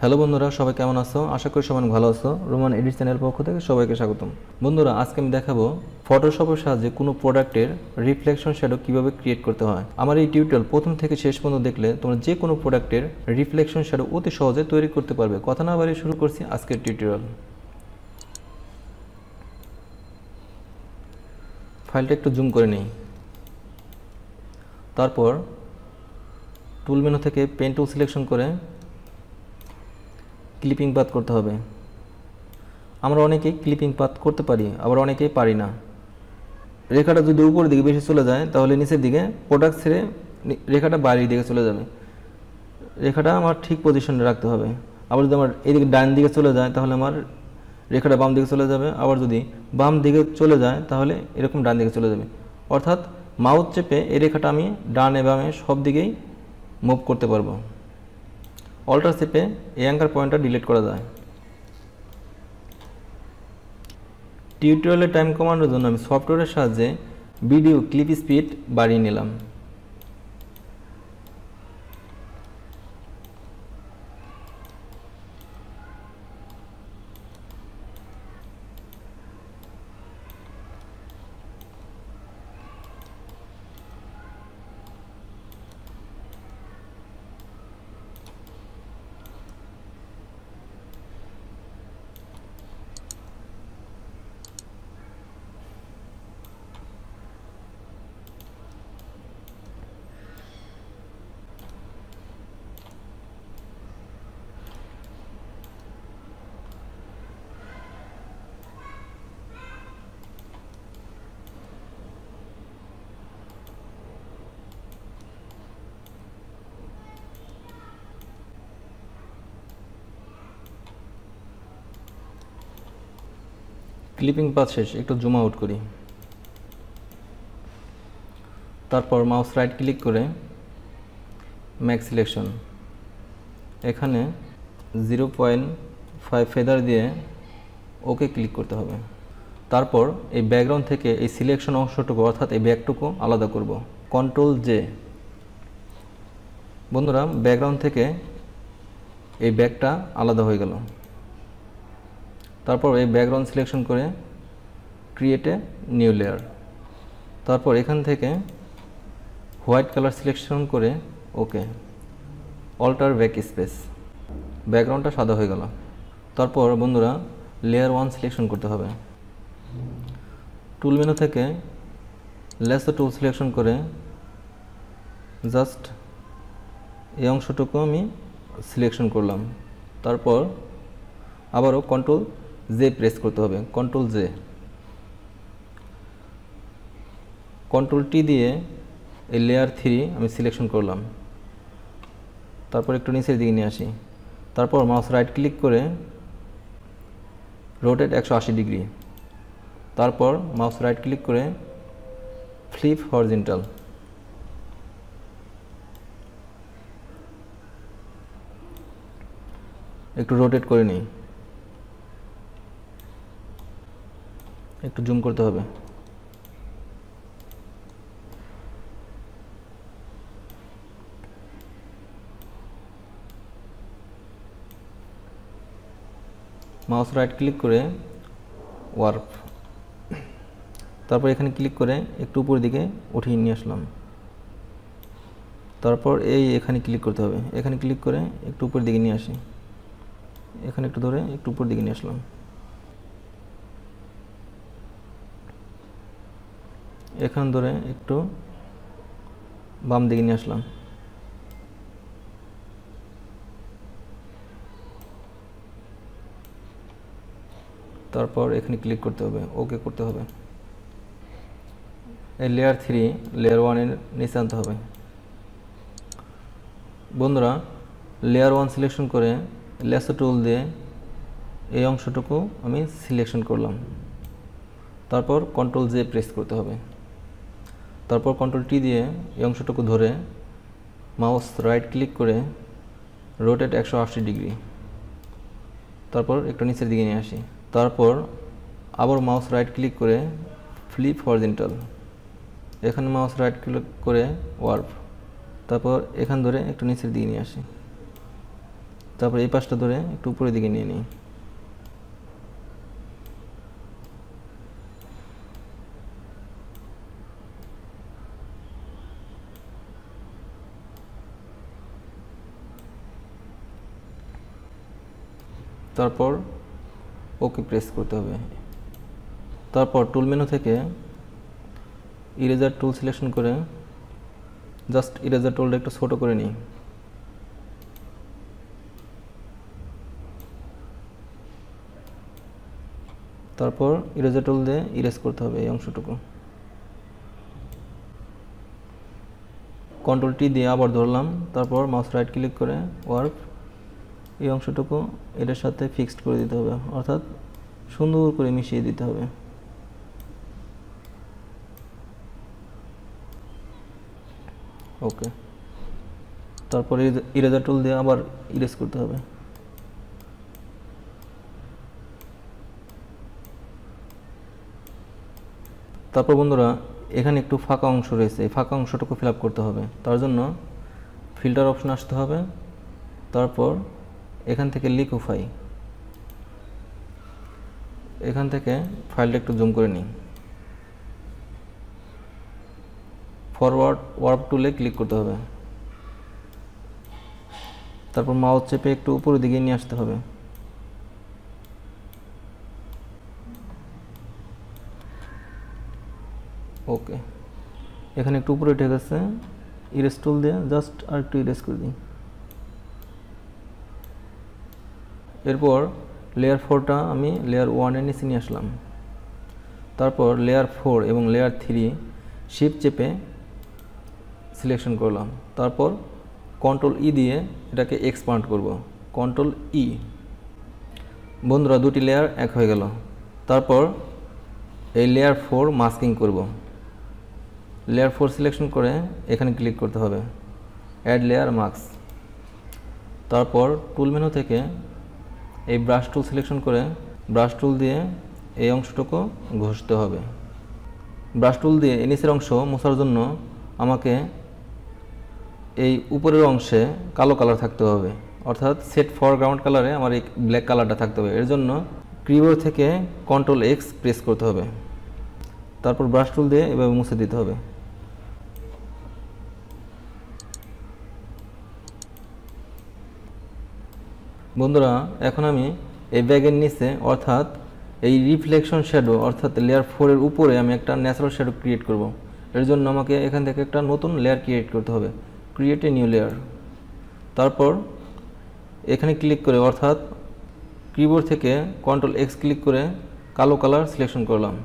Hello বন্ধুরা, সবাই কেমন আছো? আশা করি সবাই ভালো আছো। রোমান এডিট চ্যানেল পক্ষ থেকে সবাইকে স্বাগতম। বন্ধুরা, আজকে আমি দেখাবো ফটোশপের সাহায্যে কোনো প্রোডাক্টের রিফ্লেকশন শ্যাডো কিভাবে ক্রিয়েট করতে হয়। আমার এই টিউটোরিয়াল প্রথম থেকে শেষ পর্যন্ত দেখলে তোমরা যে কোনো প্রোডাক্টের রিফ্লেকশন শ্যাডো অতি সহজে তৈরি করতে পারবে। কথা না বাড়িয়ে শুরু করছি আজকের টিউটোরিয়াল। ফাইলটা একটু জুম করে নিই। তারপর টুল মেনু থেকে পেন টুল সিলেকশন করে ক্লিপিং পাথ করতে হবে। আমরা অনেকেই ক্লিপিং পাথ করতে পারি, আবার অনেকেই পারি না। রেখাটা যদি উপরের দিকে বেশি চলে যায় তাহলে নিচের দিকে প্রোডাক্ট ছেড়ে রেখাটা বাইরের দিকে চলে যাবে। রেখাটা আমার ঠিক পজিশনে রাখতে হবে। আবার যদি আমার এদিকে ডান দিকে চলে যায় তাহলে আমার রেখাটা বাম দিকে চলে যাবে। আবার যদি বাম দিকে চলে যায় তাহলে এরকম ডান দিকে চলে যাবে। অর্থাৎ মাউস চেপে এই রেখাটা আমি ডানে বামে সব দিকেই মুভ করতে পারবো। অল্টার চেপে এই অ্যাঙ্কার পয়েন্টটা ডিলিট করা যায়। টিউটোরিয়ালের টাইম কমানোর জন্য আমি সফটওয়্যারের সাহায্যে ভিডিও ক্লিপ স্পিড বাড়িয়ে নিলাম। ক্লিপিং পাথ শেষ, একটু জুম আউট করি। তারপর মাউস রাইট ক্লিক করে ম্যাক্স সিলেকশন, এখানে 0.5 ফেদার দিয়ে ওকে ক্লিক করতে হবে। তারপর এই ব্যাকগ্রাউন্ড থেকে এই সিলেকশন অংশটুকু অর্থাৎ এই ব্যাগটুকু আলাদা করব। Control J. বন্ধুরা, ব্যাকগ্রাউন্ড থেকে এই ব্যাগটা আলাদা হয়ে গেল। তারপর এই ব্যাকগ্রাউন্ড সিলেকশন করে ক্রিয়েট এ নিউ লেয়ার। তারপর এখান থেকে হোয়াইট কালার সিলেকশন করে ওকে, অল্টার ব্যাক স্পেস, ব্যাকগ্রাউন্ডটা সাদা হয়ে গেল। তারপর বন্ধুরা লেয়ার 1 সিলেকশন করতে হবে। টুল মেনু থেকে লেসো টুল সিলেকশন করে জাস্ট এই অংশটুকু আমি সিলেকশন করলাম। তারপর আবারও কন্ট্রোল জে প্রেস করতে হবে। কন্ট্রোল জে, কন্ট্রোল টি দিয়ে এই লেয়ার 3 আমি সিলেকশন করলাম। তারপর একটু নিচের দিকে নিয়ে আসি। তারপর মাউস রাইট ক্লিক করে রোটেট 180 ডিগ্রি। তারপর মাউস রাইট ক্লিক করে ফ্লিপ হরিজন্টাল। একটু রোটেট করে নিই, একটু জুম করতে হবে। মাউস রাইট ক্লিক করে ওয়ার্প, তারপর এখানে ক্লিক করে একটু উপর দিকে উঠিয়ে নিয়ে আসলাম। তারপর এখানে ক্লিক করতে হবে। এখানে ক্লিক করে একটু উপর দিকে নিয়ে আসি। এখানে একটু ধরে একটু উপর দিকে নিয়ে আসলাম। এখান ধরে একটু বাম দিকে নিয়ে আসলাম। তারপর এখানে ক্লিক করতে হবে, ওকে করতে হবে। এই লেয়ার 3 লেয়ার 1 এর নিচে আনতে হবে। বন্ধুরা, লেয়ার 1 সিলেকশন করে লেসো টুল দিয়ে এই অংশটুকু আমি সিলেকশন করলাম। তারপর কন্ট্রোল জে প্রেস করতে হবে। তারপর কন্ট্রোল টি দিয়ে এই অংশটুকু ধরে মাউস রাইট ক্লিক করে রোটেট 180 ডিগ্রি। তারপর একটু নিচের দিকে নিয়ে আসি। তারপর আবার মাউস রাইট ক্লিক করে ফ্লিপ হরিজন্টাল। এখানে মাউস রাইট ক্লিক করে ওয়ার্প। তারপর এখান ধরে একটু নিচের দিকে নিয়ে আসি। তারপর এই পাশটা ধরে একটু উপরের দিকে নিয়ে নিই। তারপর ওকে প্রেস করতে হবে। তারপর টুল মেনু থেকে ইরেজার টুল সিলেকশন করে জাস্ট ইরেজার টুলটা একটু ছোট করে নিই। তারপর ইরেজার টুল দিয়ে ইরেজ করতে হবে এই অংশটুকু। কন্ট্রোল টি দিয়ে আবার ধরলাম, তারপর মাউস রাইট ক্লিক করে ওয়ার্ক, এই অংশটুকু এটার সাথে ফিক্সড করে দিতে হবে, অর্থাৎ সুন্দর করে মিশিয়ে দিতে হবে। ওকে, তারপর ইরেজার টুল দিয়ে আবার ইরেজ করতে হবে। তারপর বন্ধুরা এখানে একটু ফাঁকা অংশ রয়েছে, এই ফাঁকা অংশটুকু ফিল আপ করতে হবে। তার জন্য ফিল্টার অপশন আসতে হবে, তারপর এখান থেকে লিকুইফাই, এখান থেকে ফাইলটা একটু জুম করে নিই। ফরওয়ার্ড ওয়ার্প টুলে ক্লিক করতে হবে, তারপর মাউস চেপে একটু উপরের দিকে নিয়ে আসতে হবে। ওকে, এখানে একটু উপরে উঠে গেছে, ইরেজ টুল দিয়ে জাস্ট আর একটু ইরেজ করে দিই। এরপর লেয়ার 4টা আমি লেয়ার 1-এর নিচে নিয়ে আসলাম। তারপর লেয়ার 4 এবং লেয়ার 3 শিফট চেপে সিলেকশন করলাম। তারপর কন্ট্রোল ই দিয়ে এটাকে এক্সপান্ড করব, কন্ট্রোল ই। বন্ধুরা দুটি লেয়ার এক হয়ে গেল। তারপর এই লেয়ার 4 মাস্কিং করব। লেয়ার 4 সিলেকশন করে এখানে ক্লিক করতে হবে, অ্যাড লেয়ার মাস্ক। তারপর টুল মেনু থেকে এই ব্রাশ টুল সিলেকশন করে ব্রাশ টুল দিয়ে এই অংশটুকু ঘষতে হবে। ব্রাশ টুল দিয়ে নিচের অংশ মোছার জন্য আমাকে এই উপরের অংশে কালো কালার থাকতে হবে, অর্থাৎ সেট ফরগ্রাউন্ড কালারে আমার এই ব্ল্যাক কালারটা থাকতে হবে। এর জন্য কিবোর্ড থেকে কন্ট্রোল এক্স প্রেস করতে হবে, তারপর ব্রাশ টুল দিয়ে এভাবে মুছে দিতে হবে। বন্ধুরা এখন আমি এই ব্যাগের নিচে অর্থাৎ এই রিফ্লেকশন শ্যাডো অর্থাৎ লেয়ার 4 এর উপরে আমি একটা ন্যাচারাল শ্যাডো ক্রিয়েট করব। এর জন্য আমাকে এখান থেকে একটা নতুন লেয়ার ক্রিয়েট করতে হবে, ক্রিয়েট এ নিউ লেয়ার। তারপর এখানে ক্লিক করে অর্থাৎ কিবোর্ড থেকে কন্ট্রোল এক্স ক্লিক করে কালো কালার সিলেকশন করলাম।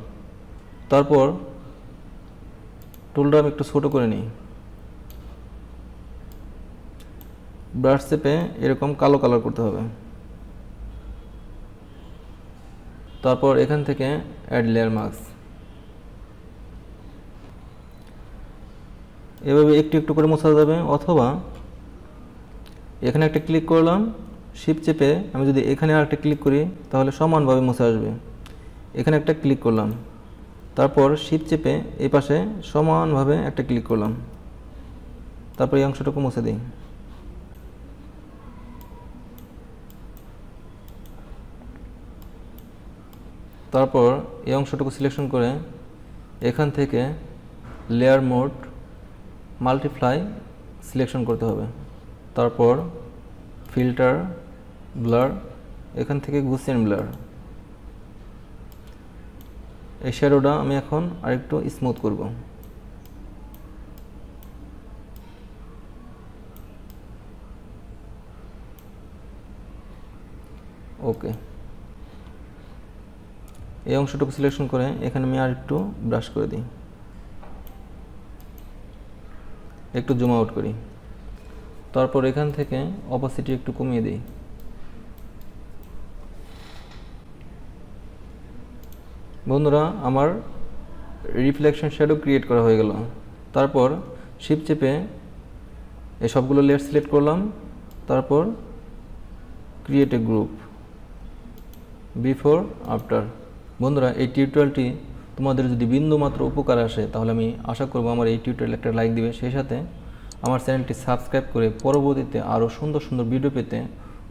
তারপর টুলটা আমি একটু ছোট করে নিই, ব্রাশ চেপে এরকম কালো কালার করতে হবে। তারপর এখান থেকে অ্যাড লেয়ার মাস্ক, এভাবে একটু একটু করে মোছা যাবে। অথবা এখানে একটা ক্লিক করলাম, শিফট চেপে আমি যদি এখানে আরেকটা ক্লিক করি তাহলে সমানভাবে মুছে আসবে। এখানে একটা ক্লিক করলাম, তারপর শিফট চেপে এই পাশে সমানভাবে একটা ক্লিক করলাম, তারপর এই অংশটুকু মুছে দিই। তারপর এই অংশটুকু সিলেকশন করে এখান থেকে লেয়ার মোড মাল্টিপ্লাই সিলেকশন করতে হবে। তারপর ফিল্টার ব্লার, এখান থেকে গুসিয়ান ব্লার। এই শ্যাডোটা আমি এখন আরেকটু স্মুথ করব। ওকে, এই অংশটুকু সিলেকশন করে এখানে আমি আরেকটু ব্রাশ করে দিই, একটু জুম আউট করি। তারপর এখান থেকে অপাসিটি একটু কমিয়ে দিই। বন্ধুরা আমার রিফ্লেকশন শ্যাডো ক্রিয়েট করা হয়ে গেল। তারপর শিফট চেপে এই সবগুলো লেয়ার সিলেক্ট করলাম, তারপর create a group before after. বন্ধুরা এই টিউটোরিয়ালটি তোমাদের যদি বিন্দুমাত্র উপকার আসে তাহলে আমি আশা করব আমার এই টিউটোরিয়াল একটা লাইক দিবে, সেই সাথে আমার চ্যানেলটি সাবস্ক্রাইব করে পরবর্তীতে আরও সুন্দর সুন্দর ভিডিও পেতে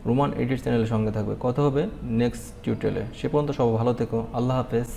রোমান এডিট চ্যানেলের সঙ্গে থাকবে। কথা হবে নেক্সট টিউটোরিয়ালে। সে পর্যন্ত সবাই ভালো থেকো। আল্লাহ হাফেজ।